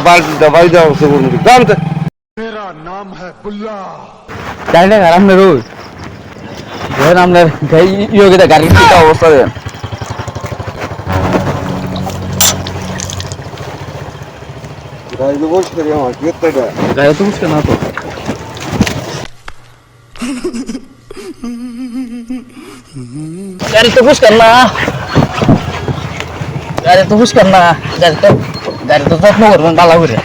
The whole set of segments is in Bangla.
बाल्टी दवाई जाओ से बोल काम से मेरा नाम है बुल्ला গাড়িটা খারাপ না রোজ ধরেন আপনার ইয়োগিতা গাড়ির কি অবস্থা দেন गाड़ी में बोल करिए वहां कितना है গাড়ি তো বুঝকে না তো गाड़ी तो कुछ करना गाड़ी तो कुछ करना गाड़ी तो सब मोर में डाला हुआ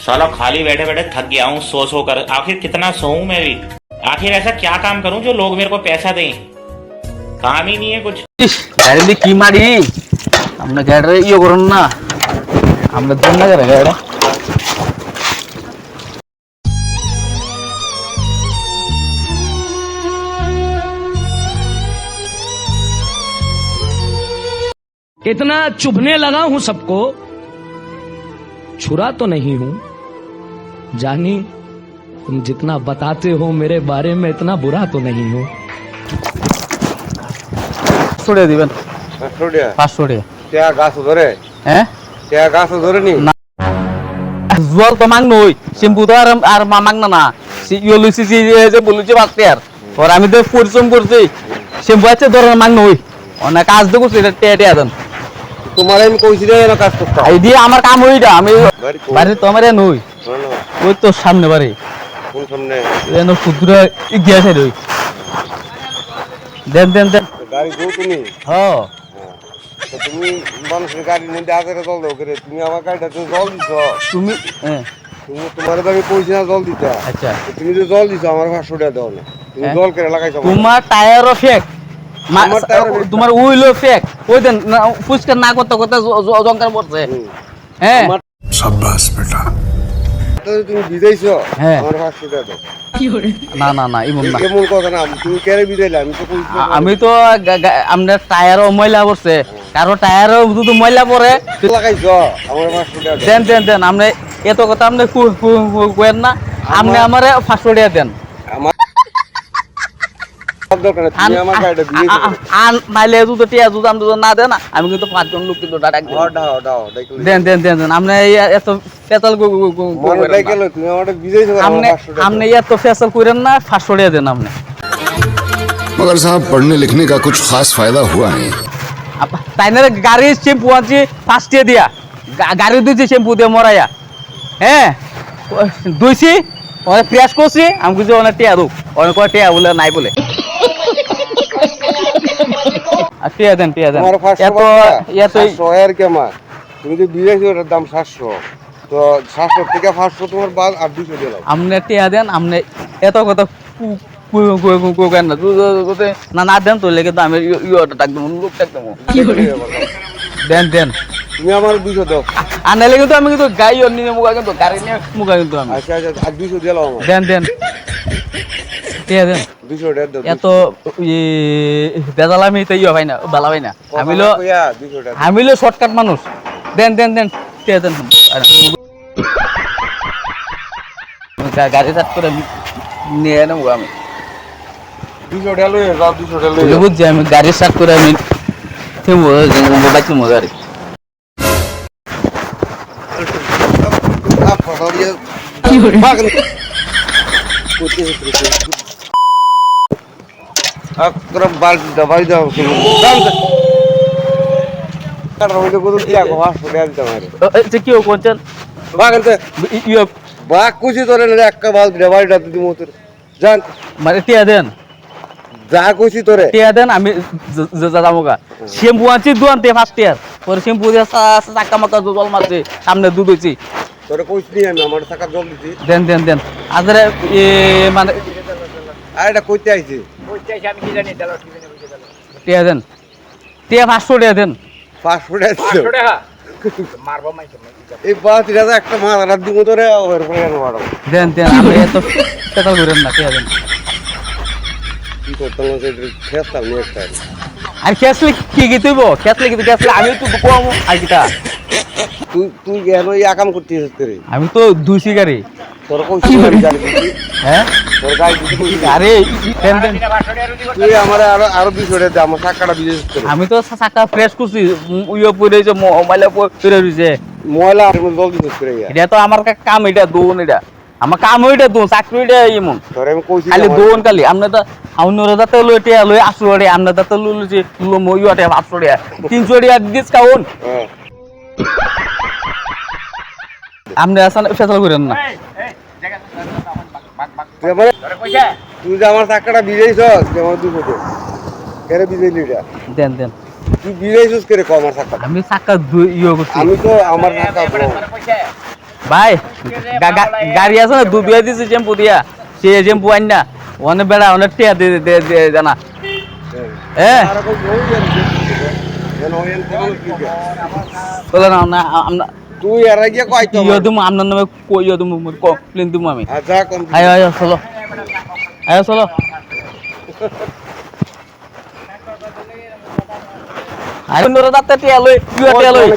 साला खाली बैठे बैठे थक गया हूँ सो कर आखिर कितना सोऊं मैं भी आखिर ऐसा क्या काम करूं जो लोग मेरे को पैसा दें काम ही नहीं है कुछ गाड़ी दी की मारी हमने गाड़ी यो करो ना हमने दोन ना करे गाड़ी इतना चुभने लगा हूं सबको छुरा तो नहीं हूं जानी तुम जितना बताते हो मेरे बारे में इतना बुरा तो नहीं हूं छोड़े दिबेन छोड़िया 500 টাকা क्या गाछ धरे হ্যাঁ क्या गाछ धरे नहीं জল তো মাং নই শ্যাম্পু তো আর মাং না ইও লুসি যে বলুছি বাতে আর আর আমি তো পরিশ্রম করছি শ্যাম্পু আছে ধরে মাং নই অনেক কাজ তো করছি এটা টেটে আদন तुम्हारे में कोई सीधे ना काज करता এই দিয়ে আমার কাম হইটা আমি বাড়ি তো আমারে নই ওই তো সামনে বাড়ি कौन सामने যেন ক্ষুদ্র গিয়েছে রই দেন দেন দেন गाड़ी दो তুমি হ্যাঁ তো তুমি মানুষের গাড়ির মধ্যে আগে জল দাও করে তুমি আমার গাড়িটা তুমি জল দিছো তুমি হ্যাঁ তুমি তোমার তো আমি কইছি না জল দিতে আচ্ছা তুমি যে জল দিছো আমার 500 টাকা দাও না তুমি জল করে লাগাইছো তোমার টায়ারও ফেক আমার টায়ারও fake। তোমার উইলও ফেক ওই দেন ফুসকা না করতে করতে জঙ্কার পড়ছে হ্যাঁ शाबाश बेटा তুমি বিদাইছো হ্যাঁ। আমার 500 টাকা দাও না না না ইমন না কেমন কথা না তুমি কেরে বিদাইলে আমি তো কইছি আমি তো আপনার টায়ারও ময়লা পড়ছে কারো টায়ারও যদি ময়লা পড়ে লাগাইছো আমার 500 টাকা দাও দেন দেন দেন আপনি এত কথা আপনি কেন না আপনি আমারে 500 টাকা দেন দরকার নেই, তুমি আমার গাড়িটা বিদাইছো আন নাইলে যদি টিয়া যদি আমি যদি না দেন না আমি কিন্তু 5 জন লোক কিন্তু ডাক দেব দাও দাও দেখো দেন দেন দেন দেন আপনি এত ফেসাল মনে লাগাইল তুমি আমারটা বিদাইছো আমার আপনি 500 টাকা আপনি এত ফেসাল করেন না 500 টাকা দেন আপনি मगर साहब पढ़ने लिखने का कुछ खास फायदा हुआ नहीं তাইনে গাড়ি শ্যাম্পু আনছি 5 টাকা দিয়া গাড়ি দিয়েছি শ্যাম্পু দিয়ে মরাইয়া হ্যাঁ দুইছি অনেক প্রেস করছি আমি কিছু অনেক টিয়া দু অনেক টিয়া বলে নাই বলে টিয়া দেন তোমার 500 এত এত 500 এর কেমন তুমি যে বিদাইছো এটার দাম 700 তো 700 থেকে 500 তোমার বাদ আর 200 দিয়ে দাও আমনে টিয়া দেন আমনে এত কথা কেন না না না দেন তো লেগে তো আমি ইয়েটা ডাক দেবো লোক ডাক দেবো দেন দেন তুমি আমার 200 দাও আর নাহলে কিন্তু আমি কিন্তু গাড়ি নিয়ে মুখা কিন্তু গাড়ি নিয়ে মুখা কিন্তু আমি আচ্ছা আচ্ছা আর 200 দিয়ে দাও আমার দেন দেন টিয়া দেন 200 টাকা দাও এত বেজালামি তো ইয়ে হয় না বালা হয় না আমিলো 200 টাকা আমিলো শর্টকাট মানুষ দেন দেন দেন টিয়া দেন গাড়ি চাট করে নিয়ে নেবো আমি 200 টাকা লই যাও 200 টাকা লই বুঝছি আমি গাড়ি স্টার্ট করে আমি থেমো মোবাইল থেমো গাড়ি কি হরে আকরাম বাল্টি দবাই দাও সে দাম কার রইলো কত দিয়া গো 500 টাকা দিতে পারে কি কোনছেন বাগানতে ইয়ে বাক কুছি তোরে না একটা বাল্টি দবাই দাও দিমু তোর জান মানে টিয়া দেন যা কুছি তোরে টিয়া দেন আমি যাবো শ্যাম্পু আনছি দুয়ান্তে ফার্স্ট ইয়ার পরে শ্যাম্পু দিয়ে চাক্কা মাক্কা জল মারছে সামনে দুধ হয়েছি তোরে কইছি নি আমি আমার টাকা জল দিছি দেন দেন দেন আজরে মানে আর এটা কইতে আইছি টিয়া দেন টিয়া 500 টাকা দেন 500 টাকা মারবো মাইছে এই বাতিটা একটা মারা দিমু তোরে ওর পরে মারো দেন দেন আমি এত টাকা করেন না টিয়া দেন কি করতাম যে খেস্তা নিয়ে একটা আর ক্যাশলে কি তুইব ক্যাশলে আমি তো কম আর কিটা তুই তুই কেন এই আকাম করতেছিস করে আমি তো দুইছি গাড়ি তোর কোন গাড়ি হ্যাঁ তোর গাই দিতে কইছি। আরে দেন দেন তুই আমার আরো 200 টাকা দে, আমার টাকাটা বিদেশ করে। আমি তো চাকা ফ্রেশ করছি ইয়ে পরে যে মোবাইলে পরে রইছে ময়লা আর জলদি শেষ করে গিয়া। এটা তো আমার কাম এটা দোন এটা আমার কাম ওইটা দোন চাকরি এটা এমন তোর আমি কইছি খালি দোন খালি আমরা তো অন্যরা যাতে লই টিয়া লই 800 টাকা আমরা যাতে লইছি লো মইয়াটে 500 টাকা 300 টাকা ডিসকাউন্ট হ্যাঁ আপনি আসলে ফেসাল করেন না তুই যে আমার টাকাটা বিদেশ তুই আমার 200 দে কেরে বিদেশ লিটা দেন দেন তুই বিদেশ করে কম আমার টাকা আমি চাকা ইয়ে করছি আমি তো আমার টাকা ভাই গাড়ি আছে না দুধ দিয়েছি টেম্পু দিয়া সে টেম্পু আইন না অনেক বেড়া অনেক টিয়া দে জানা হ্যাঁ বলে না আমরা তুই আর গিয়ে কয় তো ইয়ে তুমি আপনার নামে ইয়ে তুমি কমপ্লেন দিব আমি আচ্ছা কম আয় আয় চলো আয় চলো অন্যরা দাঁতে টিয়া লই টিয়া লই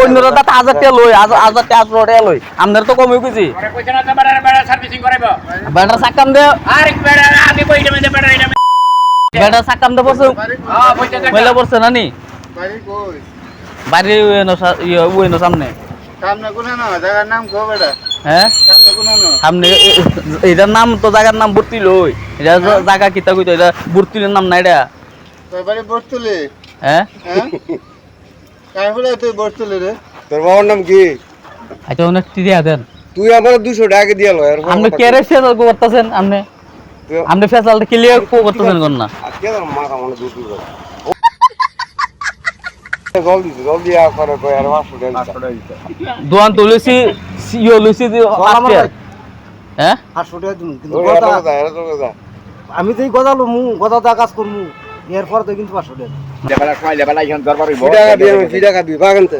অন্যরা দাঁতে 1000 টিয়া লই 1000 টিয়া 800 টিয়া লই আপনার তো কমই কইছি বেটা সাকাম দে বেটা সাকাম দে পড়ছে মেলা পড়ছে নানি বাড়ি ওই সামনে হ্যাঁ সামনে এটার নাম তো জায়গার নাম বর্তিল ওই এটা জায়গা কিতা কইতো এটা বর্তিলের নাম না এটা হ্যাঁ তোর বাবার নাম কি আচ্ছা অনেক টিয়া দেন তুই আমার 200 টাকা দিয়ে লো আর আপনি কেরে ফেসাল করতেছেন আপনি ফেসালটা ক্লিয়ার করতেছেন কোন না আজকে তো মাথা মনে দুটি করে জলদি আ করে কই আর 500 টাকা দিতে দোয়ান তুলসি সিও লুসি হ্যাঁ 800 টাকা দিন কিন্তু কথা আমি তো এই কথা লমু কথা কাজ করমু এরপর তো কিন্তু 500 টাকা লেবেলা খাই লেবেলা ইখান দরবার হইব টাকা দিয়ে বাগানতে